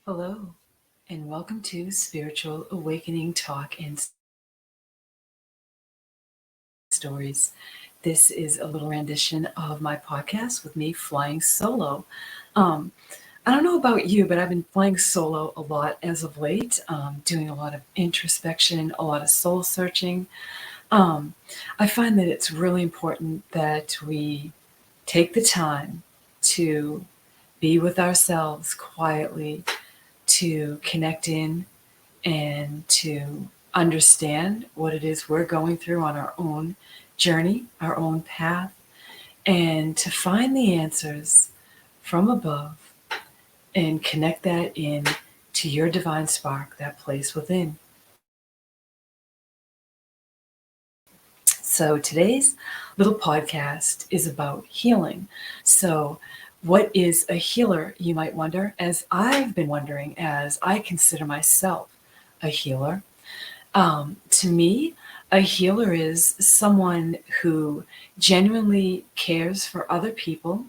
Hello, and welcome to Spiritual Awakening Talk and Stories. This is a little rendition of my podcast with me flying solo. Um, I don't know about you, but I've been flying solo a lot as of late, doing a lot of introspection, a lot of soul searching. I find that it's really important that we take the time to be with ourselves quietly, to connect in and to understand what it is we're going through on our own journey, our own path, and to find the answers from above and connect that in to your divine spark, that place within. So today's little podcast is about healing. So what is a healer, you might wonder, as I've been wondering, as I consider myself a healer. To me, a healer is someone who genuinely cares for other people,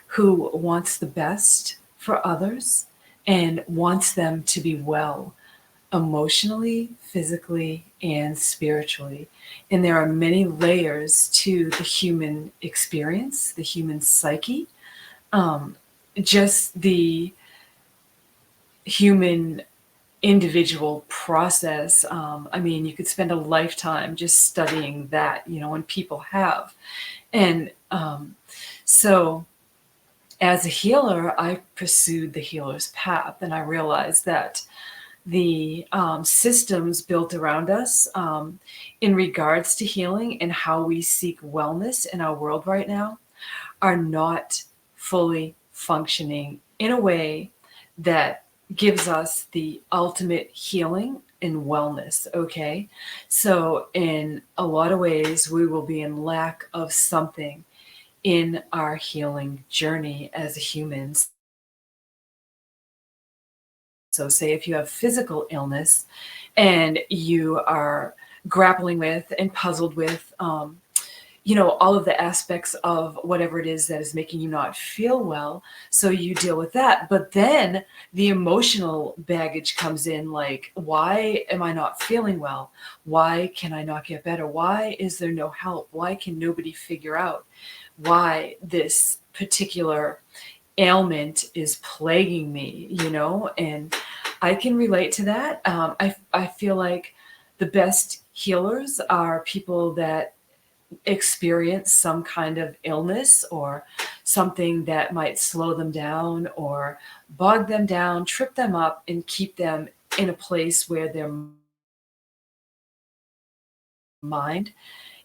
who wants the best for others, and wants them to be well emotionally, physically, and spiritually. And there are many layers to the human experience, the human psyche. Just the human individual process. I mean, you could spend a lifetime just studying that, and people have. And so as a healer, I pursued the healer's path, and I realized that the systems built around us in regards to healing and how we seek wellness in our world right now are not fully functioning in a way that gives us the ultimate healing and wellness. Okay. So in a lot of ways, we will be in lack of something in our healing journey as humans. So say if you have physical illness and you are grappling with and puzzled with, all of the aspects of whatever it is that is making you not feel well. So you deal with that. But then the emotional baggage comes in, like, why am I not feeling well? Why can I not get better? Why is there no help? Why can nobody figure out why this particular ailment is plaguing me, And I can relate to that. I feel like the best healers are people that experience some kind of illness or something that might slow them down or bog them down, trip them up, and keep them in a place where their mind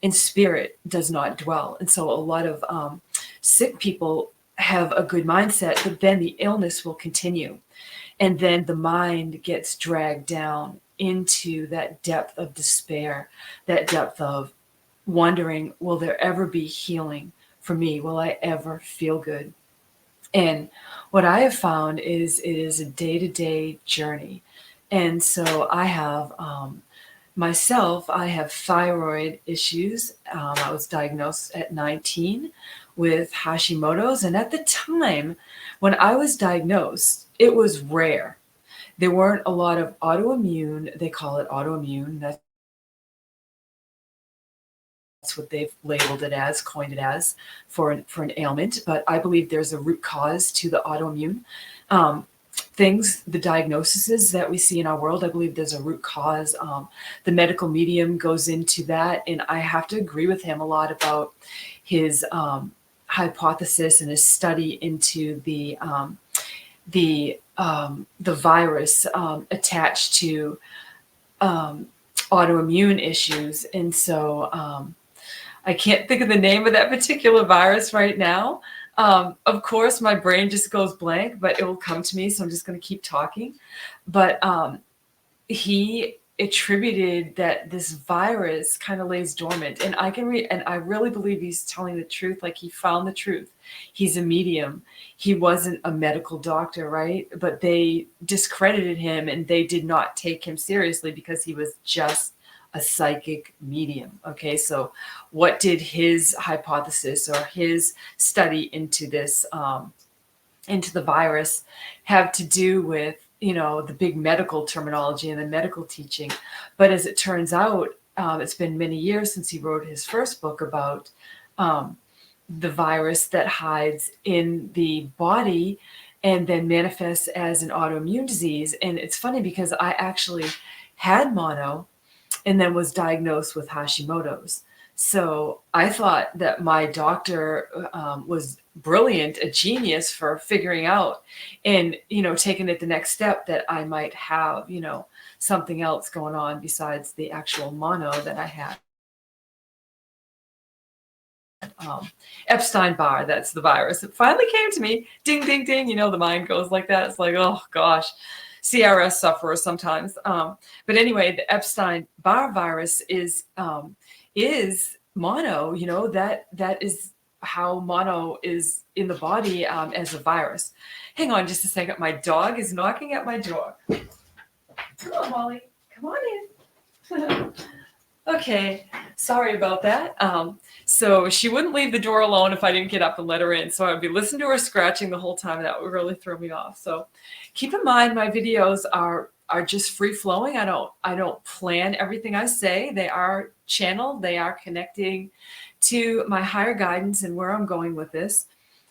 and spirit does not dwell. And so a lot of sick people have a good mindset, but then the illness will continue. And then the mind gets dragged down into that depth of despair, that depth of wondering, will there ever be healing for me? Will I ever feel good? And what I have found is it is a day-to-day journey. And so I have myself, I have thyroid issues. I was diagnosed at 19 with Hashimoto's. And at the time when I was diagnosed, it was rare. There weren't a lot of autoimmune, they call it autoimmune. That's what they've labeled it as, coined it as, for an ailment. But I believe there's a root cause to the autoimmune things, the diagnoses that we see in our world. I believe there's a root cause. The medical medium goes into that, and I have to agree with him a lot about his hypothesis and his study into the virus attached to autoimmune issues. And so I can't think of the name of that particular virus right now. Of course, my brain just goes blank, but it will come to me. So I'm just going to keep talking. But he attributed that this virus kind of lays dormant, and I can read, and I really believe he's telling the truth. Like, he found the truth. He's a medium. He wasn't a medical doctor, right? But they discredited him, and they did not take him seriously because he was just a psychic medium. Okay, so what did his hypothesis or his study into this into the virus have to do with the big medical terminology and the medical teaching. But as it turns out, it's been many years since he wrote his first book about the virus that hides in the body and then manifests as an autoimmune disease. And it's funny because I actually had mono and then was diagnosed with Hashimoto's. So I thought that my doctor was brilliant, a genius for figuring out and, taking it the next step that I might have, something else going on besides the actual mono that I had. Epstein-Barr, that's the virus. It finally came to me. Ding, ding, ding. The mind goes like that. It's like, oh gosh, CRS sufferers sometimes. But anyway, the Epstein-Barr virus is mono. That is how mono is in the body as a virus. Hang on just a second. My dog is knocking at my door. Come on, Molly. Come on in. Okay, sorry about that. So she wouldn't leave the door alone if I didn't get up and let her in. So I'd be listening to her scratching the whole time. That would really throw me off. So keep in mind, my videos are just free flowing. I don't plan everything I say. They are channeled. They are connecting to my higher guidance and where I'm going with this.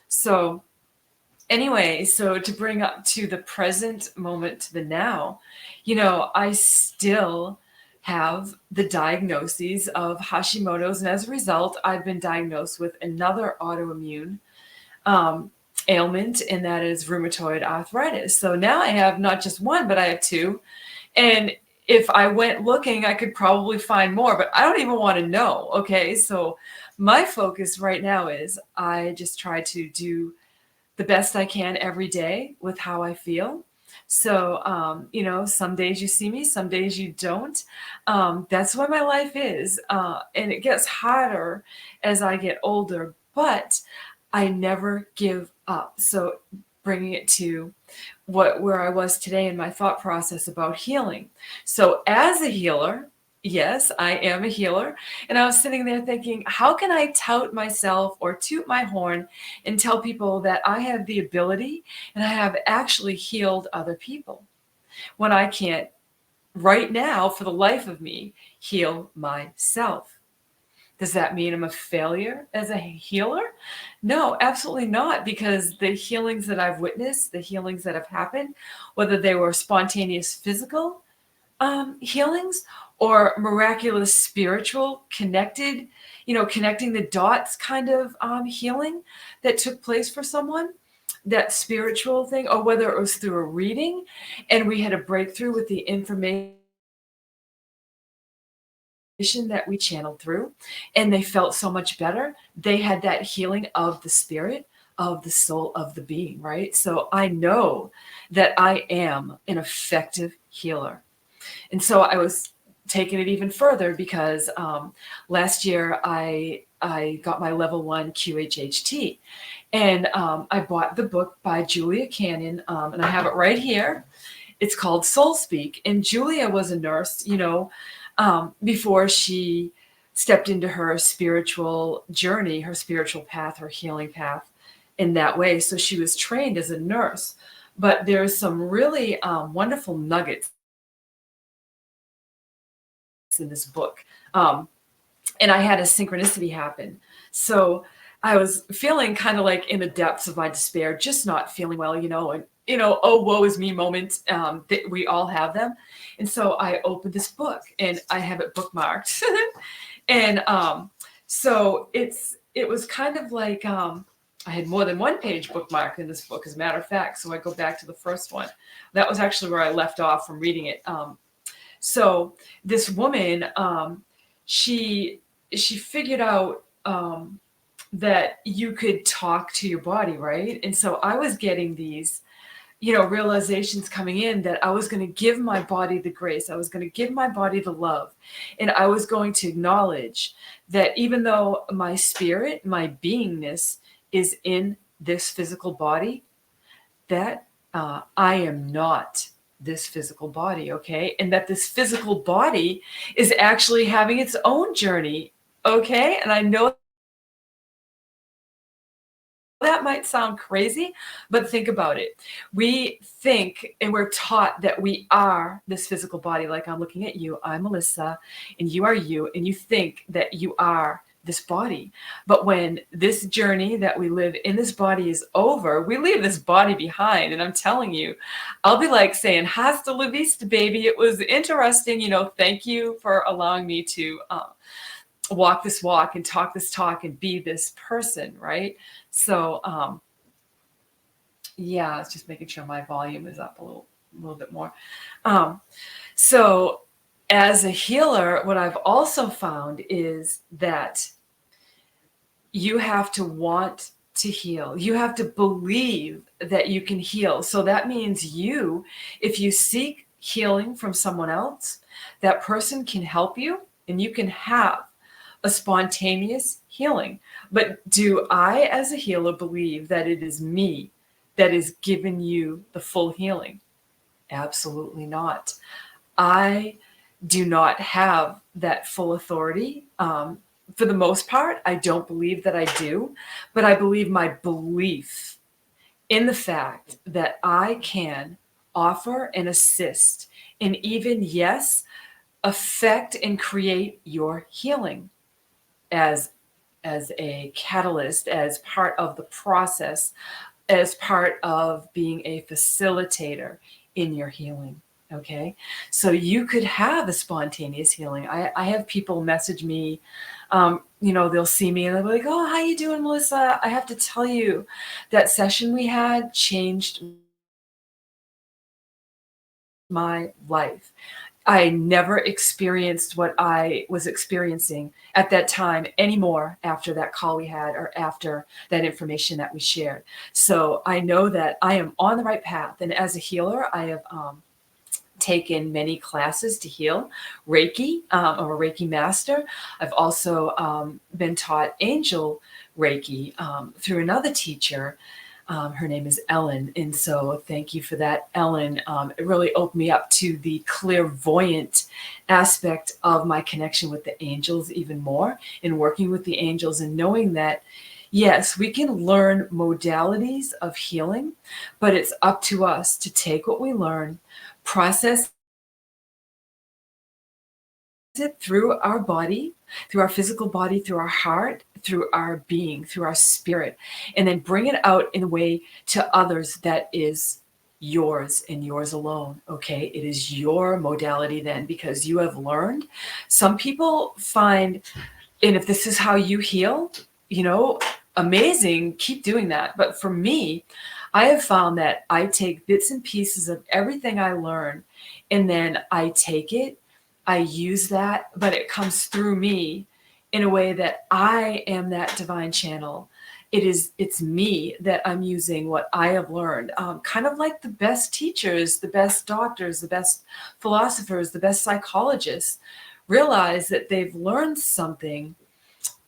So anyway, so to bring up to the present moment, to the now, I still have the diagnoses of Hashimoto's, and as a result, I've been diagnosed with another autoimmune ailment, and that is rheumatoid arthritis. So now I have not just one, but I have two. And if I went looking, I could probably find more, but I don't even want to know. Okay, so my focus right now is I just try to do the best I can every day with how I feel. So, some days you see me, some days you don't. That's what my life is. And it gets harder as I get older, but I never give up. So bringing it to where I was today in my thought process about healing. So as a healer, yes, I am a healer. And I was sitting there thinking, how can I tout myself or toot my horn and tell people that I have the ability and I have actually healed other people when I can't right now, for the life of me, heal myself? Does that mean I'm a failure as a healer? No, absolutely not, because the healings that I've witnessed, the healings that have happened, whether they were spontaneous physical healings or miraculous spiritual connecting the dots kind of healing that took place for someone, that spiritual thing, or whether it was through a reading and we had a breakthrough with the information that we channeled through and they felt so much better. They had that healing of the spirit, of the soul, of the being, right? So I know that I am an effective healer. And so I was taking it even further because last year I got my level 1 QHHT, and I bought the book by Julia Cannon, and I have it right here. It's called Soul Speak. And Julia was a nurse, before she stepped into her spiritual journey, her spiritual path, her healing path in that way. So she was trained as a nurse. But there's some really wonderful nuggets in this book. And I had a synchronicity happen. So I was feeling kind of like in the depths of my despair, just not feeling well, and, oh, woe is me moments that we all have them. And so I opened this book and I have it bookmarked. And so it was kind of like I had more than one page bookmarked in this book, as a matter of fact. So I go back to the first one. That was actually where I left off from reading it. So this woman, she figured out that you could talk to your body, right? And so I was getting these, realizations coming in that I was going to give my body the grace. I was going to give my body the love. And I was going to acknowledge that even though my spirit, my beingness is in this physical body, that I am not this physical body, okay? And that this physical body is actually having its own journey, okay? And I know that might sound crazy, but think about it. We think and we're taught that we are this physical body. Like I'm looking at you, I'm Melissa, and you are you, and you think that you are this body. But when this journey that we live in this body is over, we leave this body behind. And I'm telling you, I'll be like saying, hasta la vista, baby. It was interesting. Thank you for allowing me to walk this walk and talk this talk and be this person, right? So, yeah, it's just making sure my volume is up a little bit more. So as a healer, what I've also found is that you have to want to heal. You have to believe that you can heal. So that means if you seek healing from someone else, that person can help you and you can have a spontaneous healing. But do I, as a healer, believe that it is me that is giving you the full healing? Absolutely not. I do not have that full authority. For the most part, I don't believe that I do, but I believe my belief in the fact that I can offer and assist and even, yes, affect and create your healing as a catalyst, as part of the process, as part of being a facilitator in your healing. Okay, so you could have a spontaneous healing. I have people message me, they'll see me and they'll be like, "Oh, how you doing, Melissa? I have to tell you, that session we had changed my life. I never experienced what I was experiencing at that time anymore after that call we had or after that information that we shared." So I know that I am on the right path. And as a healer, I have taken many classes to heal Reiki. I'm a Reiki master. I've also been taught angel Reiki through another teacher. Her name is Ellen. And so thank you for that, Ellen. It really opened me up to the clairvoyant aspect of my connection with the angels even more, in working with the angels and knowing that, yes, we can learn modalities of healing, but it's up to us to take what we learn, process it through our body, through our physical body, through our heart, through our being, through our spirit, and then bring it out in a way to others that is yours and yours alone. Okay, it is your modality then, because you have learned. Some people find, and if this is how you heal, amazing, keep doing that. But for me, I have found that I take bits and pieces of everything I learn, and then I take it, I use that, but it comes through me in a way that I am that divine channel. It's me that I'm using what I have learned. Kind of like the best teachers, the best doctors, the best philosophers, the best psychologists realize that they've learned something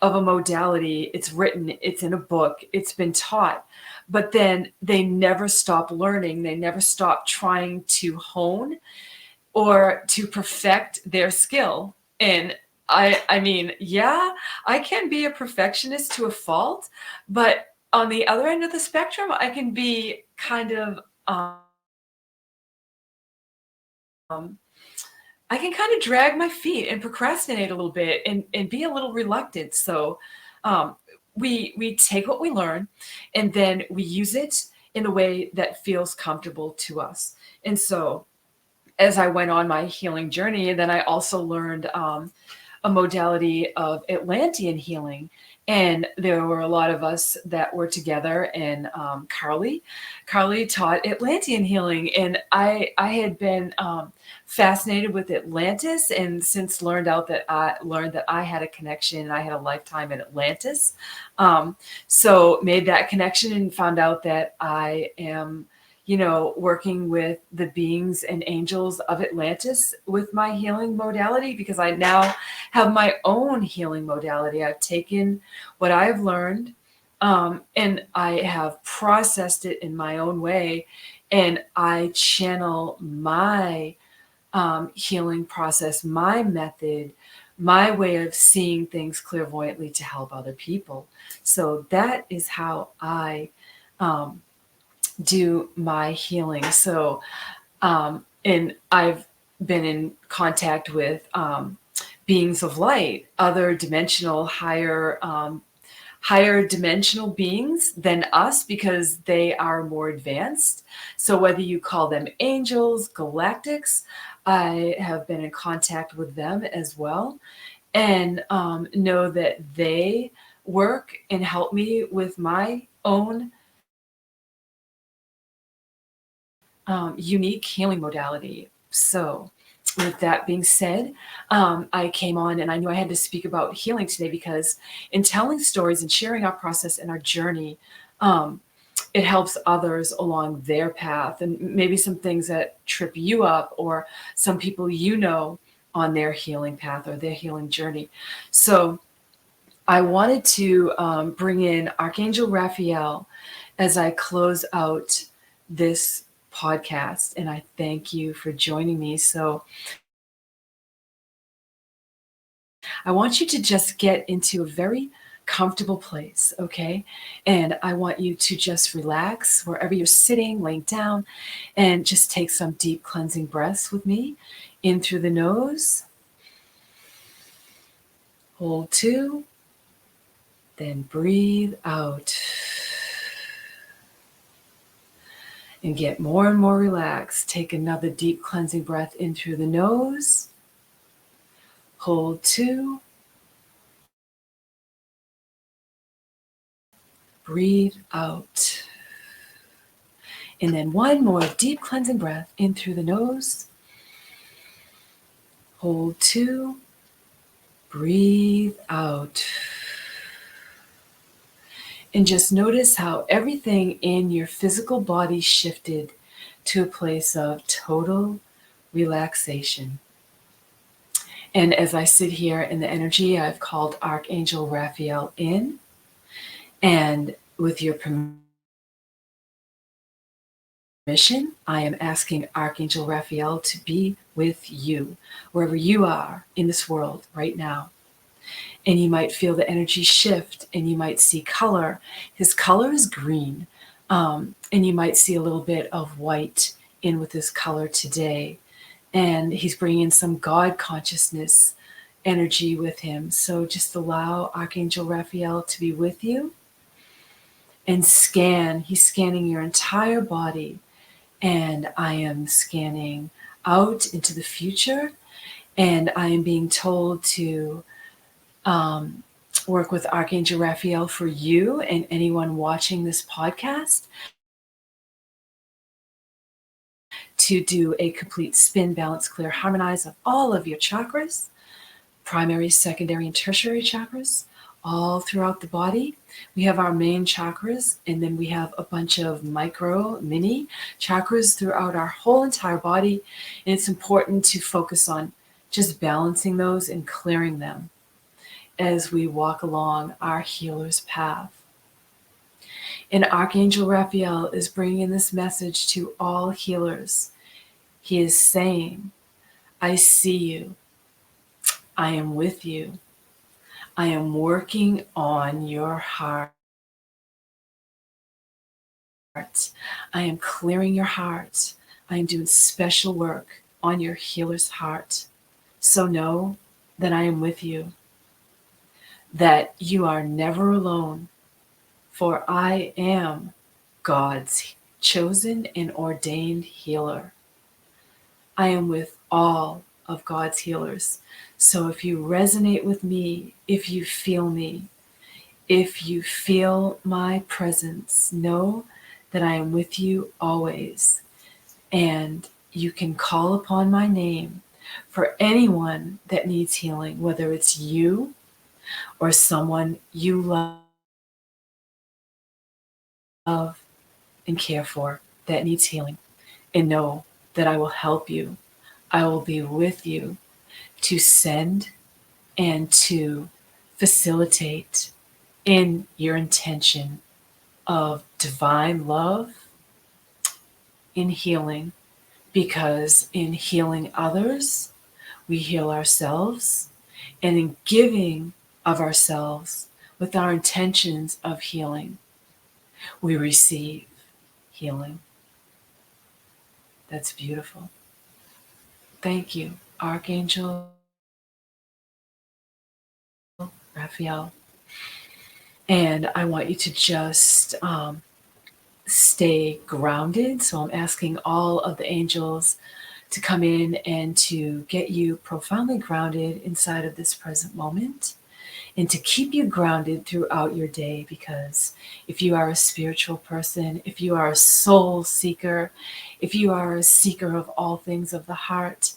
of a modality. It's written, it's in a book, it's been taught, but then they never stop learning. They never stop trying to hone or to perfect their skill. And I mean, yeah, I can be a perfectionist to a fault, but on the other end of the spectrum, I can be kind of I can kind of drag my feet and procrastinate a little bit and be a little reluctant. So we take what we learn and then we use it in a way that feels comfortable to us. And so as I went on my healing journey, and then I also learned a modality of Atlantean healing. And there were a lot of us that were together, and Carly taught Atlantean healing. And I had been fascinated with Atlantis, and since learned that I had a connection and I had a lifetime in Atlantis. So made that connection and found out that I am working with the beings and angels of Atlantis with my healing modality, because I now have my own healing modality. I've taken what I've learned and I have processed it in my own way, and I channel my healing process, my method, my way of seeing things clairvoyantly to help other people. So that is how I do my healing. So, and I've been in contact with beings of light, other dimensional, higher dimensional beings than us, because they are more advanced. So whether you call them angels, galactics, I have been in contact with them as well, and know that they work and help me with my own unique healing modality. So, with that being said, I came on and I knew I had to speak about healing today, because in telling stories and sharing our process and our journey, it helps others along their path, and maybe some things that trip you up, or some people you know on their healing path or their healing journey. So, I wanted to bring in Archangel Raphael as I close out this podcast, and I thank you for joining me. So I want you to just get into a very comfortable place, okay? And I want you to just relax wherever you're sitting, laying down, and just take some deep cleansing breaths with me. In through the nose, hold 2, then breathe out. And get more and more relaxed. Take another deep cleansing breath in through the nose. Hold 2. Breathe out. And then one more deep cleansing breath in through the nose. Hold 2. Breathe out. And just notice how everything in your physical body shifted to a place of total relaxation. And as I sit here in the energy, I've called Archangel Raphael in. And with your permission, I am asking Archangel Raphael to be with you, wherever you are in this world right now. And you might feel the energy shift, and you might see color. His color is green, and you might see a little bit of white in with this color today. And he's bringing some God consciousness energy with him. So just allow Archangel Raphael to be with you and scan. He's scanning your entire body, and I am scanning out into the future, and I am being told to work with Archangel Raphael for you and anyone watching this podcast to do a complete spin, balance, clear, harmonize of all of your chakras, primary, secondary, and tertiary chakras, all throughout the body. We have our main chakras, and then we have a bunch of micro, mini chakras throughout our whole entire body. And it's important to focus on just balancing those and clearing them as we walk along our healer's path. And Archangel Raphael is bringing this message to all healers. He is saying, I see you. I am with you. I am working on your heart. I am clearing your heart. I am doing special work on your healer's heart. So know that I am with you, that you are never alone, for I am God's chosen and ordained healer. I am with all of God's healers. So if you resonate with me, if you feel me, if you feel my presence, know that I am with you always. And you can call upon my name for anyone that needs healing, whether it's you or someone you love and care for that needs healing. And know that I will help you. I will be with you to send and to facilitate in your intention of divine love in healing, because in healing others, we heal ourselves, And in giving of ourselves with our intentions of healing, we receive healing. That's beautiful. Thank you, Archangel Raphael. And I want you to just stay grounded. So I'm asking all of the angels to come in and to get you profoundly grounded inside of this present moment and to keep you grounded throughout your day. Because if you are a spiritual person, if you are a soul seeker, if you are a seeker of all things of the heart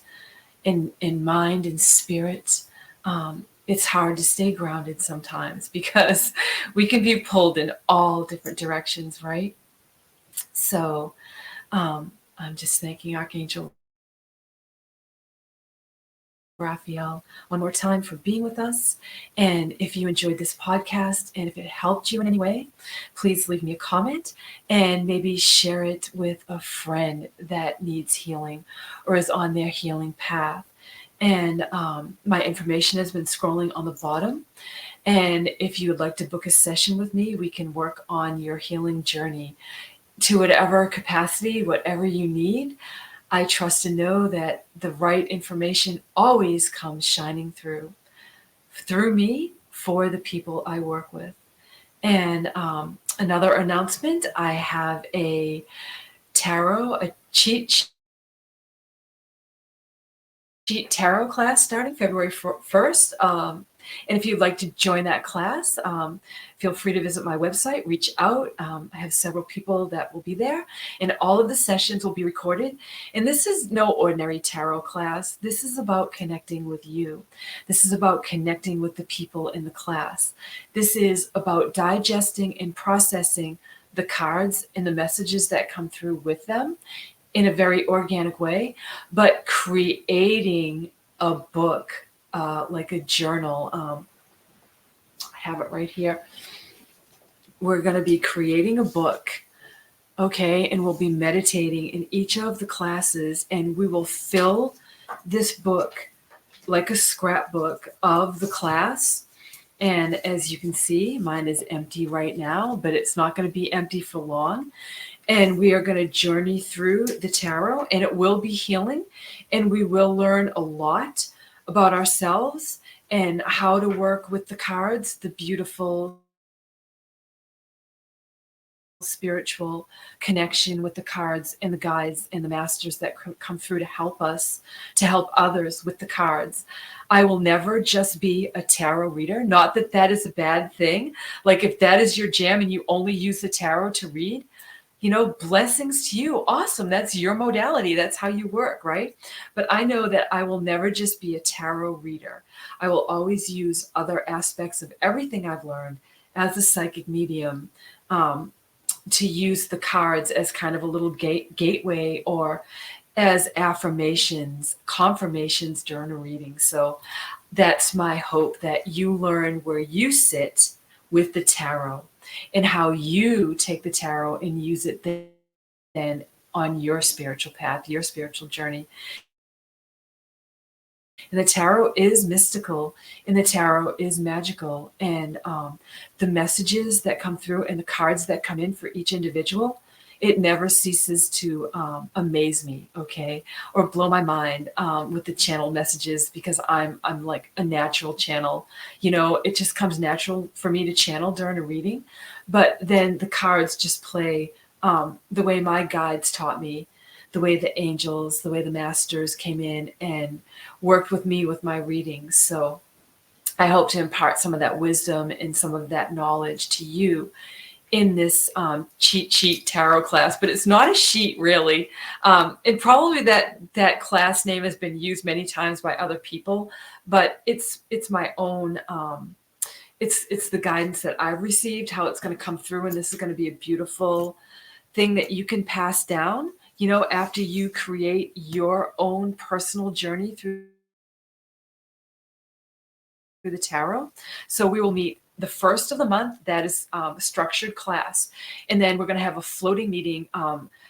and mind and spirit, it's hard to stay grounded sometimes because we can be pulled in all different directions, right? So I'm just thanking Archangel Raphael one more time for being with us. And if you enjoyed this podcast and if it helped you in any way, please leave me a comment and maybe share it with a friend that needs healing or is on their healing path. And my information has been scrolling on the bottom. And if you would like to book a session with me, we can work on your healing journey to whatever capacity, whatever you need. I trust and know that the right information always comes shining through me for the people I work with. And another announcement, I have a cheat tarot class starting February 1st. And if you'd like to join that class, feel free to visit my website, reach out. I have several people that will be there, and all of the sessions will be recorded. And this is no ordinary tarot class. This is about connecting with you. This is about connecting with the people in the class. This is about digesting and processing the cards and the messages that come through with them in a very organic way, but creating a book, like a journal. I have it right here. We're going to be creating a book, okay, and we'll be meditating in each of the classes, and we will fill this book like a scrapbook of the class. And as you can see, mine is empty right now, but it's not going to be empty for long. And we are going to journey through the tarot, and it will be healing, and we will learn a lot about ourselves and how to work with the cards, the beautiful spiritual connection with the cards and the guides and the masters that come through to help us, to help others with the cards. I will never just be a tarot reader. Not that that is a bad thing. Like if that is your jam and you only use the tarot to read, blessings to you. Awesome. That's your modality. That's how you work, right? But I know that I will never just be a tarot reader. I will always use other aspects of everything I've learned as a psychic medium, to use the cards as kind of a little gateway or as affirmations, confirmations during a reading. So that's my hope, that you learn where you sit with the tarot and how you take the tarot and use it then on your spiritual path, your spiritual journey. And the tarot is mystical, and the tarot is magical. And the messages that come through and the cards that come in for each individual, it never ceases to amaze me, okay, or blow my mind with the channel messages, because I'm like a natural channel. It just comes natural for me to channel during a reading. But then the cards just play the way my guides taught me, the way the angels, the way the masters came in and worked with me with my readings. So I hope to impart some of that wisdom and some of that knowledge to you in this cheat sheet tarot class. But it's not a sheet, really. And probably that class name has been used many times by other people, but it's my own. It's the guidance that I've received, how it's going to come through, and this is going to be a beautiful thing that you can pass down, after you create your own personal journey through the tarot. So we will meet the first of the month. That is a structured class. And then we're going to have a floating meeting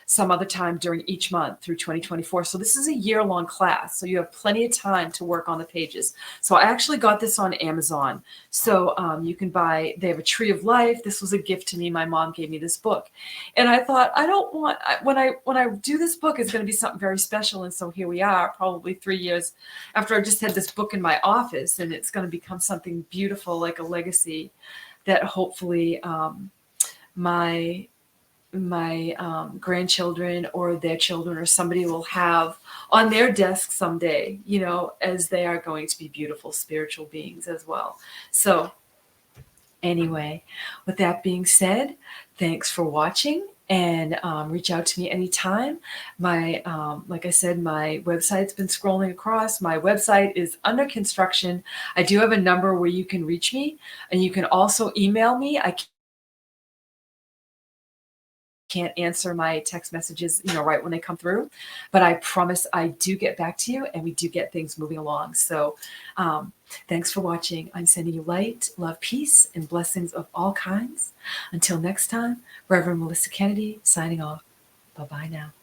some other time during each month through 2024. So this is a year-long class. So you have plenty of time to work on the pages. So I actually got this on Amazon. So you can buy, they have a Tree of Life. This was a gift to me. My mom gave me this book. And I thought, I don't want, when I do this book, it's going to be something very special. And so here we are, probably 3 years after I just had this book in my office, and it's going to become something beautiful, like a legacy that hopefully my grandchildren or their children or somebody will have on their desk someday, you know, as they are going to be beautiful spiritual beings as well. So anyway, with that being said, thanks for watching, and reach out to me anytime. My, like I said, my website's been scrolling across. My website is under construction. I do have a number where you can reach me, and you can also email me. I can't answer my text messages, you know, right when they come through, but I promise I do get back to you, and we do get things moving along. So thanks for watching. I'm sending you light, love, peace, and blessings of all kinds. Until next time, Rev Melissa Kennedy signing off. Bye-bye now.